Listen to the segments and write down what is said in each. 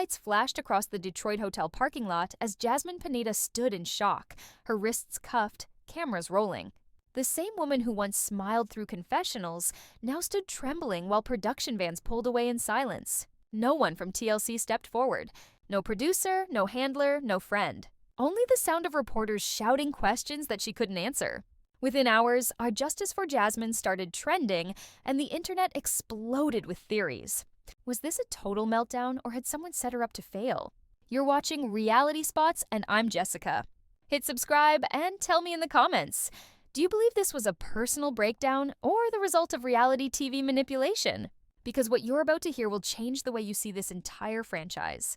lights flashed across the Detroit hotel parking lot as Jasmine Pineda stood in shock, her wrists cuffed, cameras rolling. The same woman who once smiled through confessionals now stood trembling while production vans pulled away in silence. No one from TLC stepped forward. No producer, no handler, no friend. Only the sound of reporters shouting questions that she couldn't answer. Within hours, our Justice for Jasmine started trending, and the internet exploded with theories. Was this a total meltdown, or had someone set her up to fail? You're watching Reality Spots, and I'm Jessica. Hit subscribe and tell me in the comments. Do you believe this was a personal breakdown or the result of reality TV manipulation? Because what you're about to hear will change the way you see this entire franchise.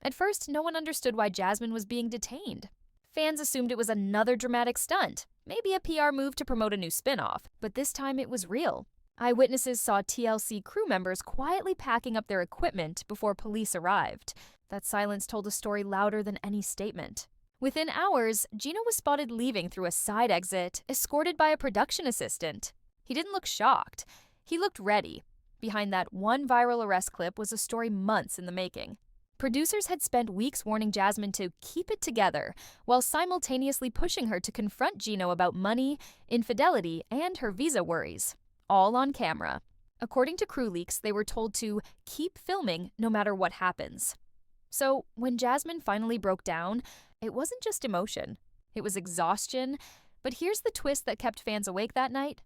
At first, no one understood why Jasmine was being detained. Fans assumed it was another dramatic stunt, maybe a PR move to promote a new spin-off, but this time it was real. Eyewitnesses saw TLC crew members quietly packing up their equipment before police arrived. That silence told a story louder than any statement. Within hours, Gino was spotted leaving through a side exit, escorted by a production assistant. He didn't look shocked. He looked ready. Behind that one viral arrest clip was a story months in the making. Producers had spent weeks warning Jasmine to keep it together, while simultaneously pushing her to confront Gino about money, infidelity, and her visa worries. All on camera. According to crew leaks, they were told to keep filming no matter what happens. So, when Jasmine finally broke down, it wasn't just emotion. It was exhaustion. But here's the twist that kept fans awake that night.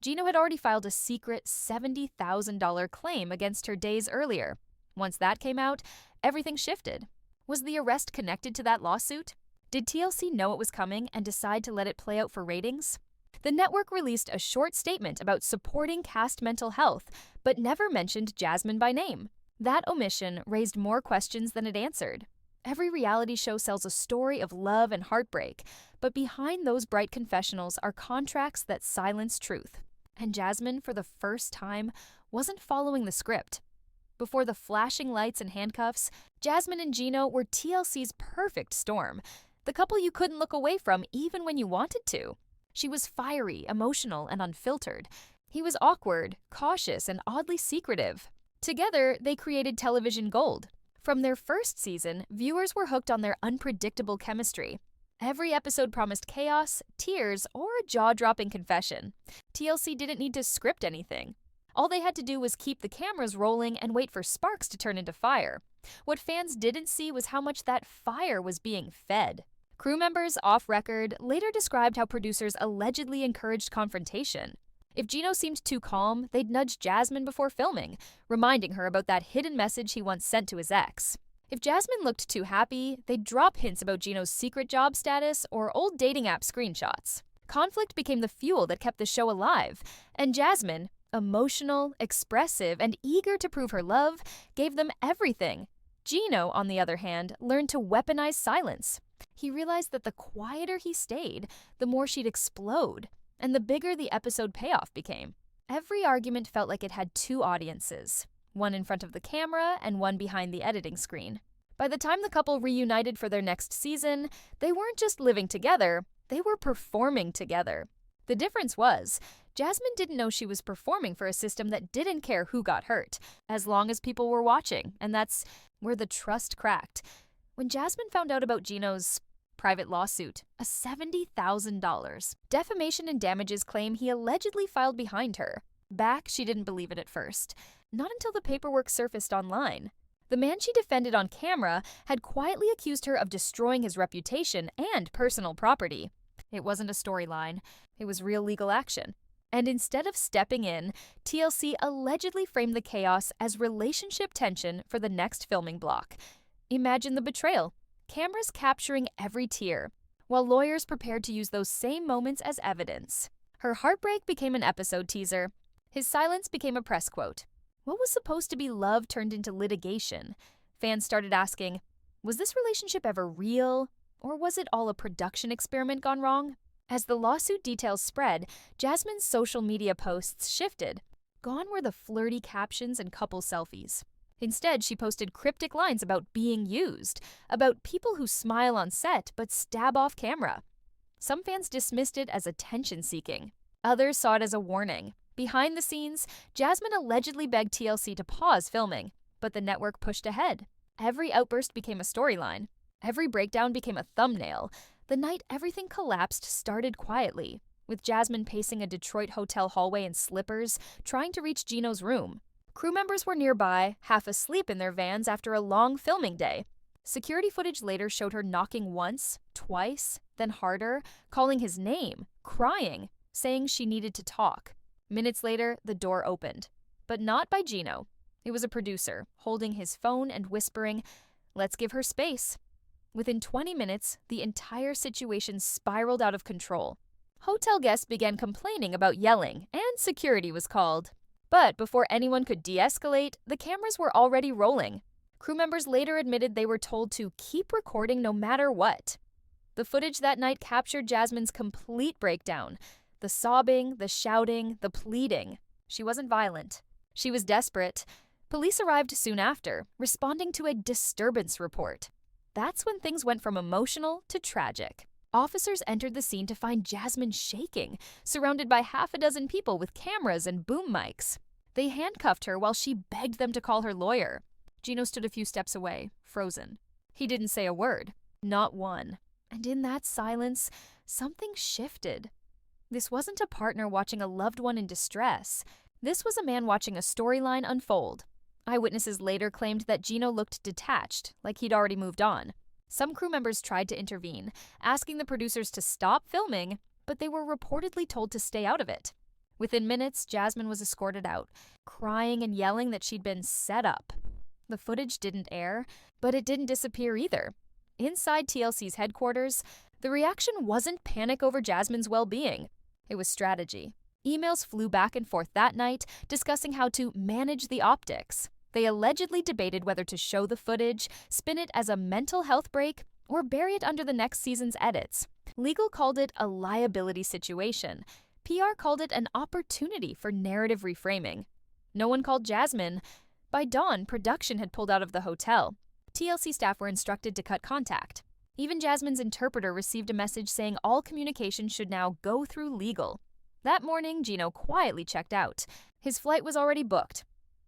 Gino had already filed a secret $70,000 claim against her days earlier. Once that came out, everything shifted. Was the arrest connected to that lawsuit? Did TLC know it was coming and decide to let it play out for ratings? The network released a short statement about supporting cast mental health, but never mentioned Jasmine by name. That omission raised more questions than it answered. Every reality show sells a story of love and heartbreak, but behind those bright confessionals are contracts that silence truth. And Jasmine, for the first time, wasn't following the script. Before the flashing lights and handcuffs, Jasmine and Gino were TLC's perfect storm, the couple you couldn't look away from even when you wanted to. She was fiery, emotional, and unfiltered. He was awkward, cautious, and oddly secretive. Together, they created television gold. From their first season, viewers were hooked on their unpredictable chemistry. Every episode promised chaos, tears, or a jaw-dropping confession. TLC didn't need to script anything. All they had to do was keep the cameras rolling and wait for sparks to turn into fire. What fans didn't see was how much that fire was being fed. Crew members, off-record, later described how producers allegedly encouraged confrontation. If Gino seemed too calm, they'd nudge Jasmine before filming, reminding her about that hidden message he once sent to his ex. If Jasmine looked too happy, they'd drop hints about Gino's secret job status or old dating app screenshots. Conflict became the fuel that kept the show alive, and Jasmine, emotional, expressive, and eager to prove her love, gave them everything. Gino, on the other hand, learned to weaponize silence. He realized that the quieter he stayed, the more she'd explode, and the bigger the episode payoff became. Every argument felt like it had two audiences, one in front of the camera and one behind the editing screen. By the time the couple reunited for their next season, they weren't just living together, they were performing together. The difference was, Jasmine didn't know she was performing for a system that didn't care who got hurt, as long as people were watching, and that's where the trust cracked. When Jasmine found out about Gino's private lawsuit, a $70,000 defamation and damages claim he allegedly filed behind her. Back, she didn't believe it at first. Not until the paperwork surfaced online. The man she defended on camera had quietly accused her of destroying his reputation and personal property. It wasn't a storyline. It was real legal action. And instead of stepping in, TLC allegedly framed the chaos as relationship tension for the next filming block. Imagine the betrayal. Cameras capturing every tear, while lawyers prepared to use those same moments as evidence. Her heartbreak became an episode teaser. His silence became a press quote. What was supposed to be love turned into litigation? Fans started asking, was this relationship ever real? Or was it all a production experiment gone wrong? As the lawsuit details spread, Jasmine's social media posts shifted. Gone were the flirty captions and couple selfies. Instead, she posted cryptic lines about being used, about people who smile on set but stab off camera. Some fans dismissed it as attention-seeking. Others saw it as a warning. Behind the scenes, Jasmine allegedly begged TLC to pause filming, but the network pushed ahead. Every outburst became a storyline. Every breakdown became a thumbnail. The night everything collapsed started quietly, with Jasmine pacing a Detroit hotel hallway in slippers, trying to reach Gino's room. Crew members were nearby, half asleep in their vans after a long filming day. Security footage later showed her knocking once, twice, then harder, calling his name, crying, saying she needed to talk. Minutes later, the door opened. But not by Gino. It was a producer, holding his phone and whispering, "Let's give her space." Within 20 minutes, the entire situation spiraled out of control. Hotel guests began complaining about yelling, and security was called. But before anyone could de-escalate, the cameras were already rolling. Crew members later admitted they were told to keep recording no matter what. The footage that night captured Jasmine's complete breakdown. The sobbing, the shouting, the pleading. She wasn't violent. She was desperate. Police arrived soon after, responding to a disturbance report. That's when things went from emotional to tragic. Officers entered the scene to find Jasmine shaking, surrounded by half a dozen people with cameras and boom mics. They handcuffed her while she begged them to call her lawyer. Gino stood a few steps away, frozen. He didn't say a word, not one. And in that silence, something shifted. This wasn't a partner watching a loved one in distress. This was a man watching a storyline unfold. Eyewitnesses later claimed that Gino looked detached, like he'd already moved on. Some crew members tried to intervene, asking the producers to stop filming, but they were reportedly told to stay out of it. Within minutes, Jasmine was escorted out, crying and yelling that she'd been set up. The footage didn't air, but it didn't disappear either. Inside TLC's headquarters, the reaction wasn't panic over Jasmine's well-being. It was strategy. Emails flew back and forth that night, discussing how to manage the optics. They allegedly debated whether to show the footage, spin it as a mental health break, or bury it under the next season's edits. Legal called it a liability situation. PR called it an opportunity for narrative reframing. No one called Jasmine. By dawn, production had pulled out of the hotel. TLC staff were instructed to cut contact. Even Jasmine's interpreter received a message saying all communication should now go through legal. That morning, Gino quietly checked out. His flight was already booked.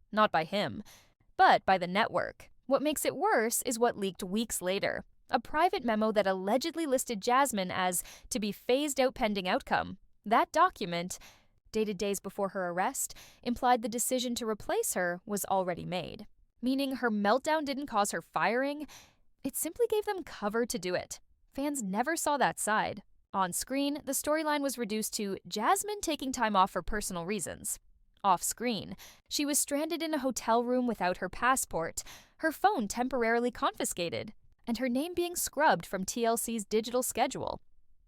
Not by him, but by the network. What makes it worse is what leaked weeks later. A private memo that allegedly listed Jasmine as to be phased out pending outcome. That document, dated days before her arrest, implied the decision to replace her was already made. Meaning her meltdown didn't cause her firing, it simply gave them cover to do it. Fans never saw that side. On screen, the storyline was reduced to Jasmine taking time off for personal reasons. Off-screen, she was stranded in a hotel room without her passport, her phone temporarily confiscated, and her name being scrubbed from TLC's digital schedule.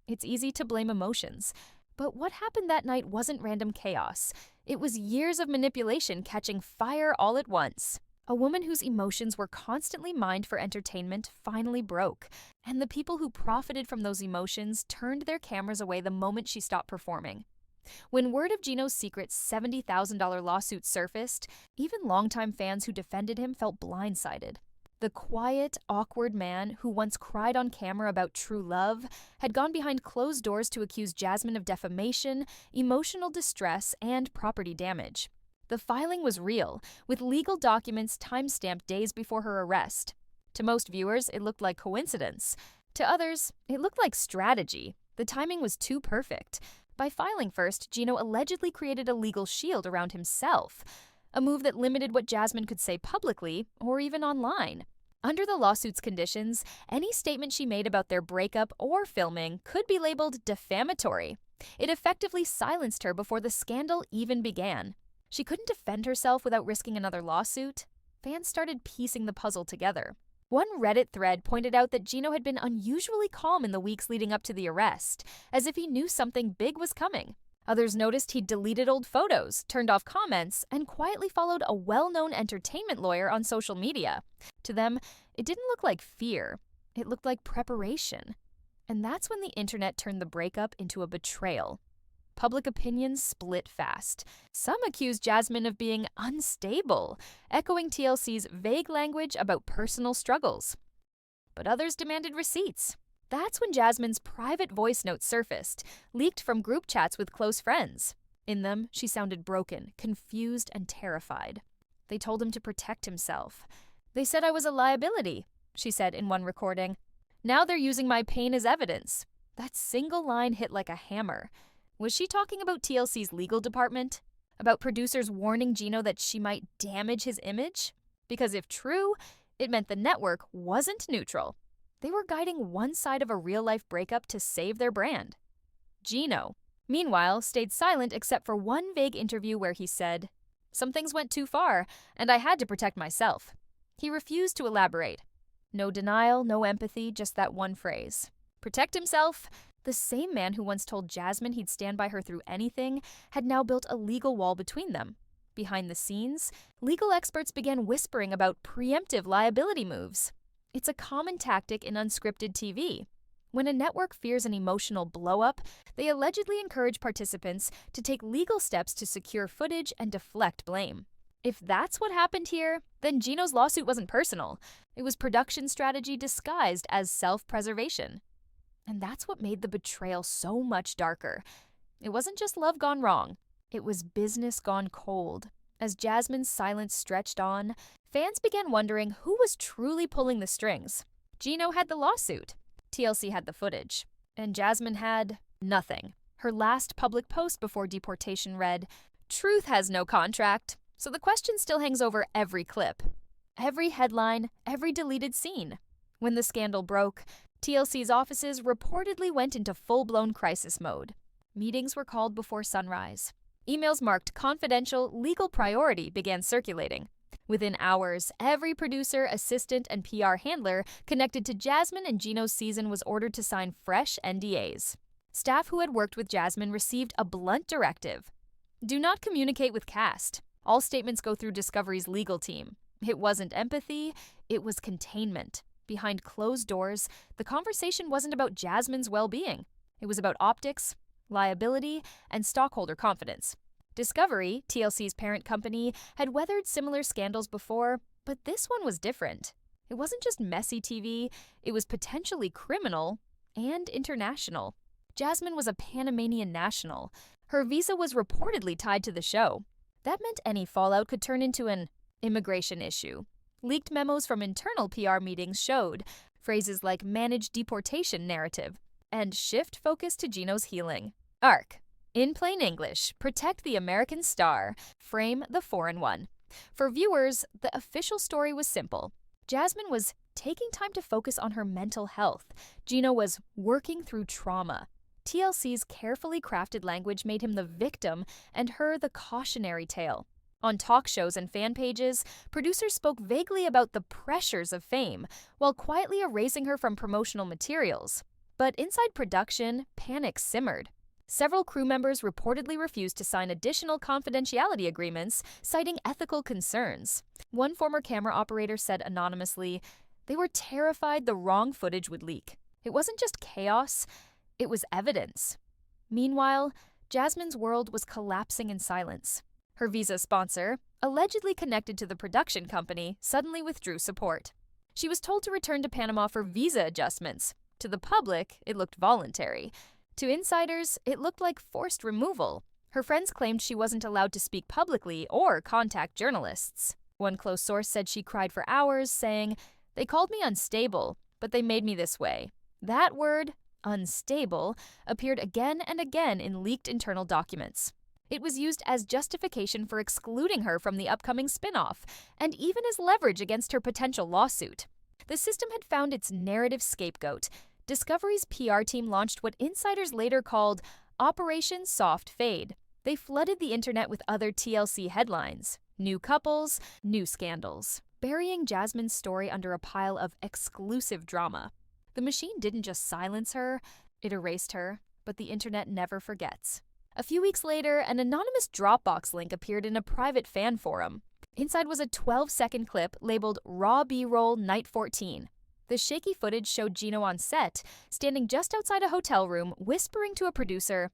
It's easy to blame emotions, but what happened that night wasn't random chaos. It was years of manipulation catching fire all at once. A woman whose emotions were constantly mined for entertainment finally broke, and the people who profited from those emotions turned their cameras away the moment she stopped performing. When word of Gino's secret $70,000 lawsuit surfaced, even longtime fans who defended him felt blindsided. The quiet, awkward man who once cried on camera about true love had gone behind closed doors to accuse Jasmine of defamation, emotional distress, and property damage. The filing was real, with legal documents time-stamped days before her arrest. To most viewers, it looked like coincidence. To others, it looked like strategy. The timing was too perfect. By filing first, Gino allegedly created a legal shield around himself, a move that limited what Jasmine could say publicly or even online. Under the lawsuit's conditions, any statement she made about their breakup or filming could be labeled defamatory. It effectively silenced her before the scandal even began. She couldn't defend herself without risking another lawsuit. Fans started piecing the puzzle together. One Reddit thread pointed out that Gino had been unusually calm in the weeks leading up to the arrest, as if he knew something big was coming. Others noticed he'd deleted old photos, turned off comments, and quietly followed a well-known entertainment lawyer on social media. To them, it didn't look like fear. It looked like preparation. And that's when the internet turned the breakup into a betrayal. Public opinion split fast. Some accused Jasmine of being unstable, echoing TLC's vague language about personal struggles. But others demanded receipts. That's when Jasmine's private voice notes surfaced, leaked from group chats with close friends. In them, she sounded broken, confused, and terrified. They told him to protect himself. "They said I was a liability," she said in one recording. "Now they're using my pain as evidence." That single line hit like a hammer. Was she talking about TLC's legal department? About producers warning Gino that she might damage his image? Because if true, it meant the network wasn't neutral. They were guiding one side of a real-life breakup to save their brand. Gino, meanwhile, stayed silent except for one vague interview where he said, "Some things went too far, and I had to protect myself." He refused to elaborate. No denial, no empathy, just that one phrase. Protect himself? The same man who once told Jasmine he'd stand by her through anything had now built a legal wall between them. Behind the scenes, legal experts began whispering about preemptive liability moves. It's a common tactic in unscripted TV. When a network fears an emotional blow-up, they allegedly encourage participants to take legal steps to secure footage and deflect blame. If that's what happened here, then Gino's lawsuit wasn't personal. It was production strategy disguised as self-preservation. And that's what made the betrayal so much darker. It wasn't just love gone wrong. It was business gone cold. As Jasmine's silence stretched on, fans began wondering who was truly pulling the strings. Gino had the lawsuit. TLC had the footage. And Jasmine had nothing. Her last public post before deportation read, "Truth has no contract." So the question still hangs over every clip, every headline, every deleted scene. When the scandal broke, TLC's offices reportedly went into full-blown crisis mode. Meetings were called before sunrise. Emails marked confidential, legal priority began circulating. Within hours, every producer, assistant, and PR handler connected to Jasmine and Gino's season was ordered to sign fresh NDAs. Staff who had worked with Jasmine received a blunt directive. Do not communicate with cast. All statements go through Discovery's legal team. It wasn't empathy, it was containment. Behind closed doors, the conversation wasn't about Jasmine's well-being. It was about optics, liability, and stockholder confidence. Discovery, TLC's parent company, had weathered similar scandals before, but this one was different. It wasn't just messy TV, it was potentially criminal and international. Jasmine was a Panamanian national. Her visa was reportedly tied to the show. That meant any fallout could turn into an immigration issue. Leaked memos from internal PR meetings showed phrases like "manage deportation narrative" and "shift focus to Gino's healing." ARC. In plain English, protect the American star, frame the foreign one. For viewers, the official story was simple. Jasmine was taking time to focus on her mental health. Gino was working through trauma. TLC's carefully crafted language made him the victim and her the cautionary tale. On talk shows and fan pages, producers spoke vaguely about the pressures of fame, while quietly erasing her from promotional materials. But inside production, panic simmered. Several crew members reportedly refused to sign additional confidentiality agreements, citing ethical concerns. One former camera operator said anonymously, they were terrified the wrong footage would leak. It wasn't just chaos, it was evidence. Meanwhile, Jasmine's world was collapsing in silence. Her visa sponsor, allegedly connected to the production company, suddenly withdrew support. She was told to return to Panama for visa adjustments. To the public, it looked voluntary. To insiders, it looked like forced removal. Her friends claimed she wasn't allowed to speak publicly or contact journalists. One close source said she cried for hours, saying, "They called me unstable, but they made me this way." That word, unstable, appeared again and again in leaked internal documents. It was used as justification for excluding her from the upcoming spin-off, and even as leverage against her potential lawsuit. The system had found its narrative scapegoat. Discovery's PR team launched what insiders later called Operation Soft Fade. They flooded the internet with other TLC headlines. New couples, new scandals. Burying Jasmine's story under a pile of exclusive drama. The machine didn't just silence her, it erased her, but the internet never forgets. A few weeks later, an anonymous Dropbox link appeared in a private fan forum. Inside was a 12-second clip labeled Raw B-Roll Night 14. The shaky footage showed Gino on set, standing just outside a hotel room, whispering to a producer,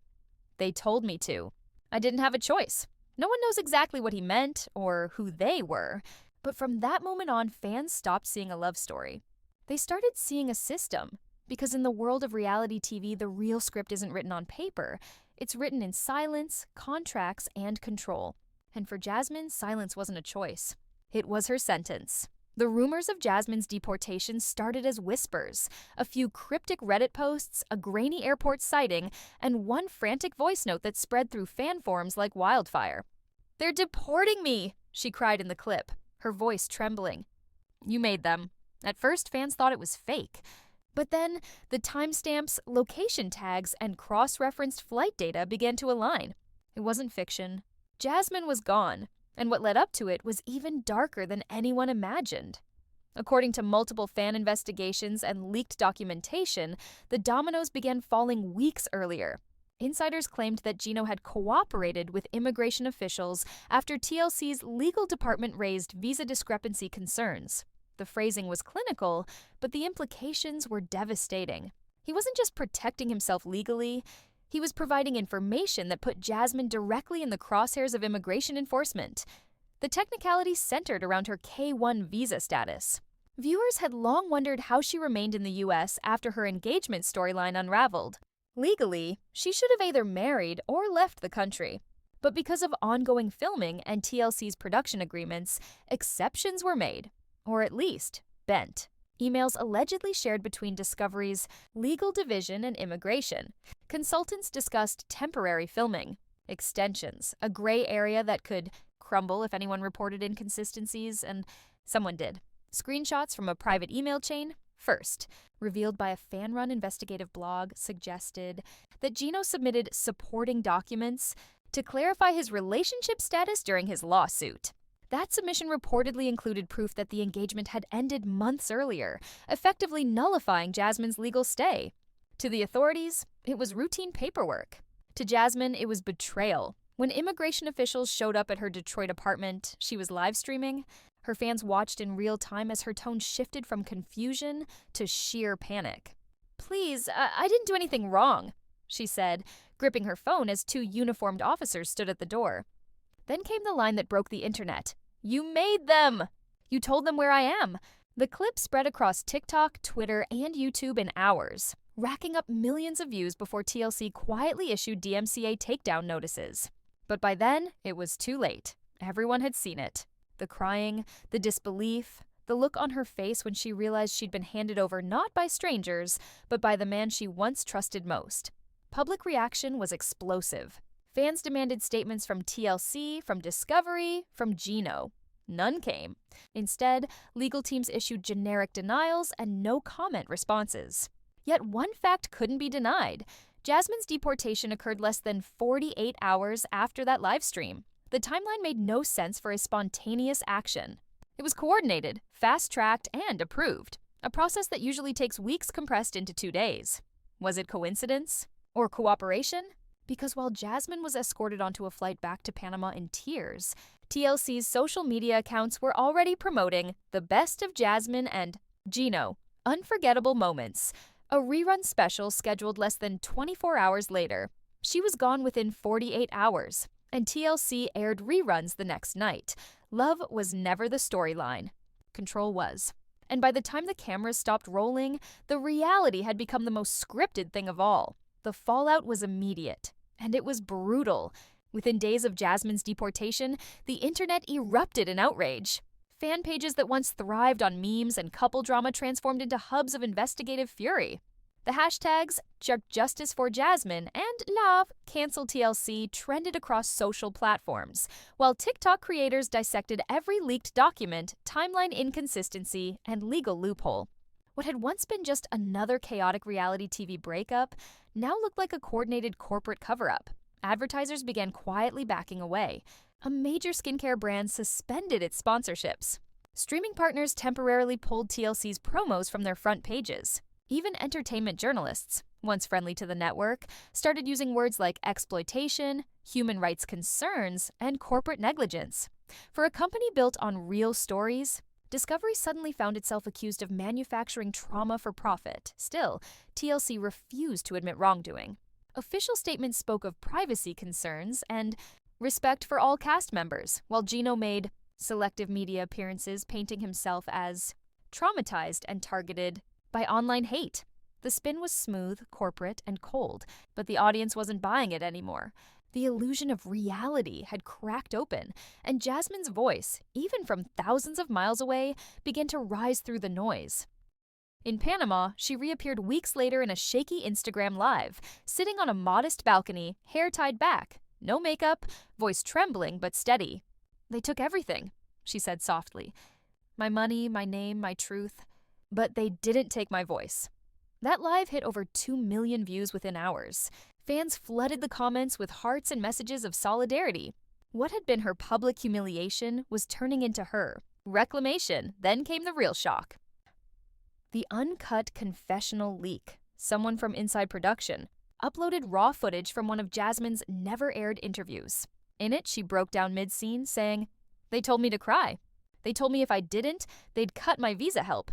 "They told me to." I didn't have a choice. No one knows exactly what he meant or who they were, but from that moment on, fans stopped seeing a love story. They started seeing a system, because in the world of reality TV, the real script isn't written on paper. It's written in silence, contracts, and control. And for Jasmine, silence wasn't a choice. It was her sentence. The rumors of Jasmine's deportation started as whispers, a few cryptic Reddit posts, a grainy airport sighting, and one frantic voice note that spread through fan forums like wildfire. "They're deporting me!" she cried in the clip, her voice trembling. "You made them." At first, fans thought it was fake. But then, the timestamps, location tags, and cross-referenced flight data began to align. It wasn't fiction. Jasmine was gone, and what led up to it was even darker than anyone imagined. According to multiple fan investigations and leaked documentation, the dominoes began falling weeks earlier. Insiders claimed that Gino had cooperated with immigration officials after TLC's legal department raised visa discrepancy concerns. The phrasing was clinical, but the implications were devastating. He wasn't just protecting himself legally, he was providing information that put Jasmine directly in the crosshairs of immigration enforcement. The technicality centered around her K-1 visa status. Viewers had long wondered how she remained in the U.S. after her engagement storyline unraveled. Legally, she should have either married or left the country. But because of ongoing filming and TLC's production agreements, exceptions were made. Or at least, bent. Emails allegedly shared between Discovery's legal division and immigration. Consultants discussed temporary filming, extensions, a gray area that could crumble if anyone reported inconsistencies, and someone did. Screenshots from a private email chain, first, revealed by a fan-run investigative blog, suggested that Gino submitted supporting documents to clarify his relationship status during his lawsuit. That submission reportedly included proof that the engagement had ended months earlier, effectively nullifying Jasmine's legal stay. To the authorities, it was routine paperwork. To Jasmine, it was betrayal. When immigration officials showed up at her Detroit apartment, she was live streaming. Her fans watched in real time as her tone shifted from confusion to sheer panic. "Please, I didn't do anything wrong," she said, gripping her phone as two uniformed officers stood at the door. Then came the line that broke the internet. "You made them! You told them where I am." The clip spread across TikTok, Twitter, and YouTube in hours, racking up millions of views before TLC quietly issued DMCA takedown notices. But by then, it was too late. Everyone had seen it. The crying, the disbelief, the look on her face when she realized she'd been handed over not by strangers, but by the man she once trusted most. Public reaction was explosive. Fans demanded statements from TLC, from Discovery, from Gino. None came. Instead, legal teams issued generic denials and no-comment responses. Yet one fact couldn't be denied. Jasmine's deportation occurred less than 48 hours after that livestream. The timeline made no sense for a spontaneous action. It was coordinated, fast-tracked, and approved, a process that usually takes weeks compressed into 2 days. Was it coincidence? Or cooperation? Because while Jasmine was escorted onto a flight back to Panama in tears, TLC's social media accounts were already promoting the best of Jasmine and Gino, Unforgettable Moments, a rerun special scheduled less than 24 hours later. She was gone within 48 hours, and TLC aired reruns the next night. Love was never the storyline. Control was. And by the time the cameras stopped rolling, the reality had become the most scripted thing of all. The fallout was immediate, and it was brutal. Within days of Jasmine's deportation, the internet erupted in outrage. Fan pages that once thrived on memes and couple drama transformed into hubs of investigative fury. The hashtags Justice for Jasmine and Love Cancel TLC trended across social platforms, while TikTok creators dissected every leaked document, timeline inconsistency, and legal loophole. What had once been just another chaotic reality TV breakup now looked like a coordinated corporate cover-up. Advertisers began quietly backing away. A major skincare brand suspended its sponsorships. Streaming partners temporarily pulled TLC's promos from their front pages. Even entertainment journalists, once friendly to the network, started using words like exploitation, human rights concerns, and corporate negligence. For a company built on real stories, Discovery suddenly found itself accused of manufacturing trauma for profit. Still, TLC refused to admit wrongdoing. Official statements spoke of privacy concerns and respect for all cast members, while Gino made selective media appearances painting himself as traumatized and targeted by online hate. The spin was smooth, corporate, and cold, but the audience wasn't buying it anymore. The illusion of reality had cracked open, and Jasmine's voice, even from thousands of miles away, began to rise through the noise. In Panama, she reappeared weeks later in a shaky Instagram live, sitting on a modest balcony, hair tied back, no makeup, voice trembling but steady. "They took everything," she said softly. "My money, my name, my truth. But they didn't take my voice." That live hit over 2 million views within hours. Fans flooded the comments with hearts and messages of solidarity. What had been her public humiliation was turning into her reclamation. Then came the real shock. The uncut confessional leak. Someone from inside production uploaded raw footage from one of Jasmine's never-aired interviews. In it, she broke down mid-scene, saying, "They told me to cry. They told me if I didn't, they'd cut my visa help."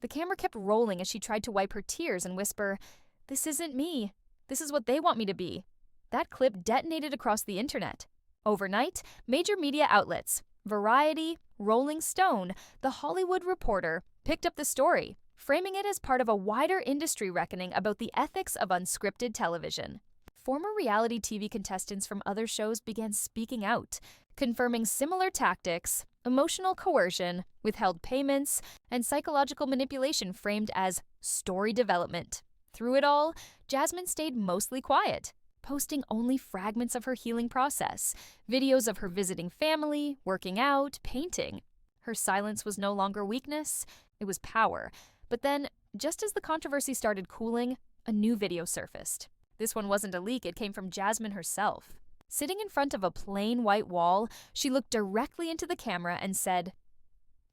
The camera kept rolling as she tried to wipe her tears and whisper, "This isn't me. This is what they want me to be." That clip detonated across the internet. Overnight, major media outlets, Variety, Rolling Stone, The Hollywood Reporter, picked up the story, framing it as part of a wider industry reckoning about the ethics of unscripted television. Former reality TV contestants from other shows began speaking out, confirming similar tactics, emotional coercion, withheld payments, and psychological manipulation framed as story development. Through it all, Jasmine stayed mostly quiet, posting only fragments of her healing process, videos of her visiting family, working out, painting. Her silence was no longer weakness, it was power. But then, just as the controversy started cooling, a new video surfaced. This one wasn't a leak, it came from Jasmine herself. Sitting in front of a plain white wall, she looked directly into the camera and said,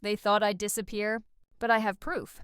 "They thought I'd disappear, but I have proof.